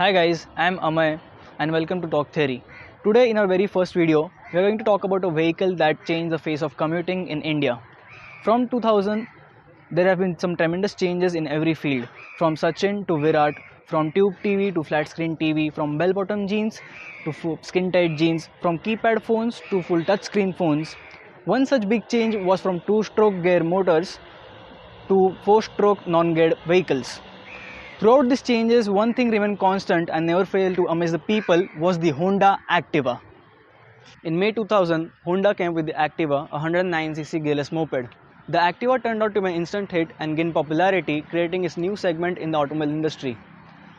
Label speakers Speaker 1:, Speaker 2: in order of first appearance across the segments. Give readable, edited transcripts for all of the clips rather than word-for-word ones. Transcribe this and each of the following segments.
Speaker 1: Hi guys, I am Amay and welcome to Talk Theory. Today in our very first video, we are going to talk about a vehicle that changed the face of commuting in India. From 2000, there have been some tremendous changes in every field, from Sachin to Virat, from tube TV to flat screen TV, from bell bottom jeans to skin tight jeans, from keypad phones to full touch screen phones. One such big change was from two-stroke gear motors to four-stroke non-geared vehicles. Throughout these changes, one thing remained constant and never failed to amaze the people was the Honda Activa. In May 2000, Honda came with the Activa, a 109cc gearless moped. The Activa turned out to be an instant hit and gained popularity, creating its new segment in the automobile industry.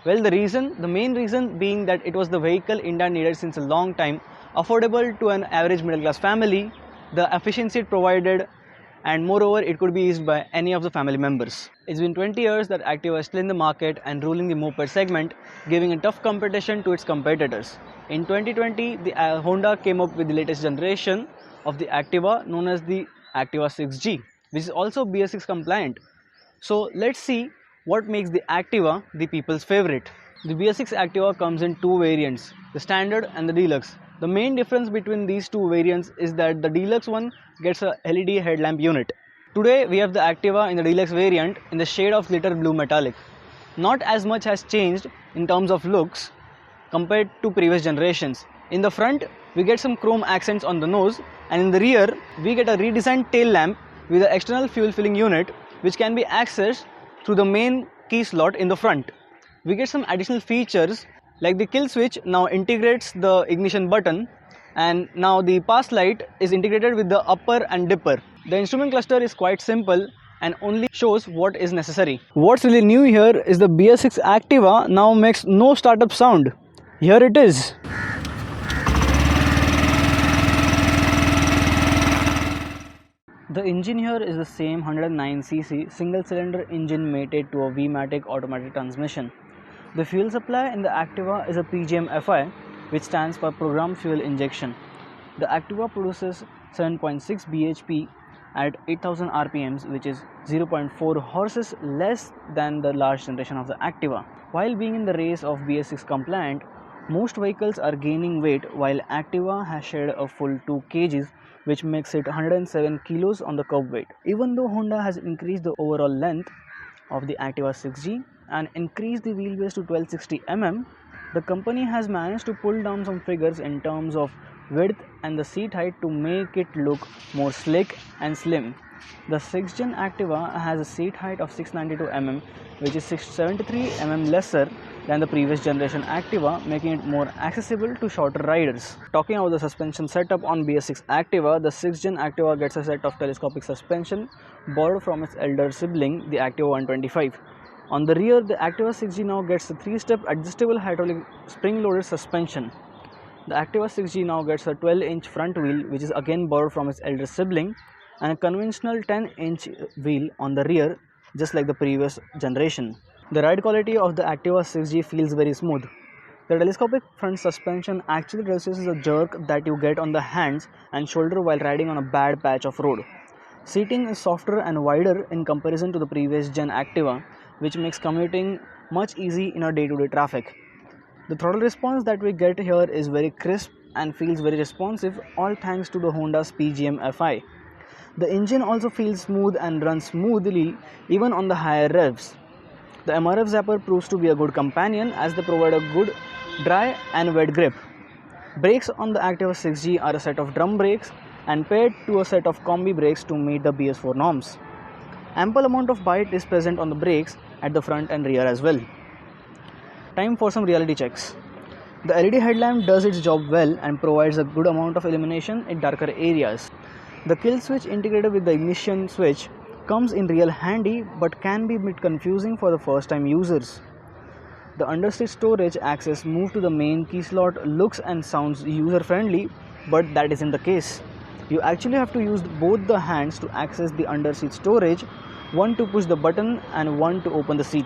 Speaker 1: Well, the main reason being that it was the vehicle India needed since a long time, affordable to an average middle class family, the efficiency it provided, and moreover it could be used by any of the family members. It's been 20 years that Activa is still in the market and ruling the moped segment, giving a tough competition to its competitors. In 2020, the Honda came up with the latest generation of the Activa known as the Activa 6G, which is also BS6 compliant. So let's see what makes the Activa the people's favorite. The BS6 Activa comes in two variants, the standard and the deluxe. The main difference between these two variants is that the deluxe one gets a LED headlamp unit. Today we have the Activa in the deluxe variant in the shade of glitter blue metallic. Not as much has changed in terms of looks compared to previous generations. In the front we get some chrome accents on the nose, and in the rear we get a redesigned tail lamp with an external fuel filling unit which can be accessed through the main key slot in the front. We get some additional features like the kill switch now integrates the ignition button, and now the pass light is integrated with the upper and dipper. The instrument cluster is quite simple and only shows what is necessary. What's really new here is the BS6 Activa now makes no startup sound. Here it is. The engine here is the same 109cc single cylinder engine mated to a V-matic automatic transmission. The fuel supply in the Activa is a PGM-FI, which stands for Programmed Fuel Injection. The Activa produces 7.6 bhp at 8000 rpms, which is 0.4 horses less than the last generation of the Activa. While being in the race of BS6 compliant, most vehicles are gaining weight, while Activa has shed a full 2 kgs, which makes it 107 kilos on the curb weight. Even though Honda has increased the overall length of the Activa 6G and increased the wheelbase to 1260 mm, the company has managed to pull down some figures in terms of width and the seat height to make it look more slick and slim. The 6th Gen Activa has a seat height of 692 mm, which is 673 mm lesser than the previous generation Activa, making it more accessible to shorter riders. Talking about the suspension setup on BS6 Activa, the 6th Gen Activa gets a set of telescopic suspension borrowed from its elder sibling, the Activa 125. On the rear, the Activa 6G now gets a 3-step adjustable hydraulic spring-loaded suspension. The Activa 6G now gets a 12-inch front wheel, which is again borrowed from its elder sibling, and a conventional 10-inch wheel on the rear, just like the previous generation. The ride quality of the Activa 6G feels very smooth. The telescopic front suspension actually reduces the jerk that you get on the hands and shoulder while riding on a bad patch of road. Seating is softer and wider in comparison to the previous Gen Activa, which makes commuting much easy in our day-to-day traffic. The throttle response that we get here is very crisp and feels very responsive, all thanks to the Honda's PGM-FI. The engine also feels smooth and runs smoothly even on the higher revs. The MRF zapper proves to be a good companion as they provide a good dry and wet grip. Brakes on the Activa 6G are a set of drum brakes and paired to a set of combi brakes to meet the BS4 norms. Ample amount of bite is present on the brakes at the front and rear as well. Time for some reality checks. The LED headlamp does its job well and provides a good amount of illumination in darker areas. The kill switch integrated with the ignition switch comes in real handy but can be a bit confusing for the first time users. The underseat storage access moved to the main key slot looks and sounds user friendly, but that isn't the case. You actually have to use both the hands to access the underseat storage, one to push the button and one to open the seat.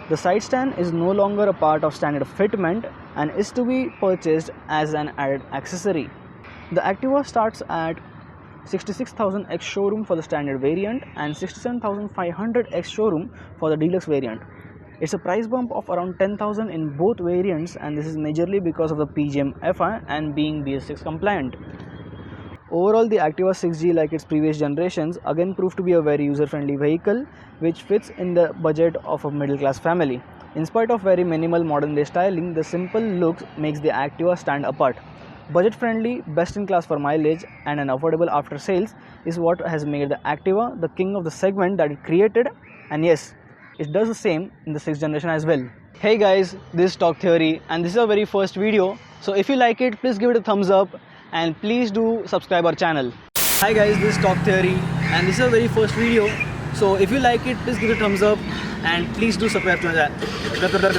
Speaker 1: The side stand is no longer a part of standard fitment and is to be purchased as an added accessory. The Activa starts at 66,000 ex showroom for the standard variant and 67,500 ex showroom for the deluxe variant. It's a price bump of around 10,000 in both variants, and this is majorly because of the PGM FI and being BS6 compliant. Overall, the Activa 6G, like its previous generations, again proved to be a very user-friendly vehicle which fits in the budget of a middle-class family. In spite of very minimal modern-day styling, the simple looks makes the Activa stand apart. Budget-friendly, best-in-class for mileage, and an affordable after-sales is what has made the Activa the king of the segment that it created, and yes, it does the same in the 6th generation as well. Hey guys, this is Talk Theory, and this is our very first video. So if you like it, please give it a thumbs up and please do subscribe our channel. Hi guys, this is Talk Theory, and this is our very first video. So if you like it, please give it a thumbs up and please do subscribe to my channel.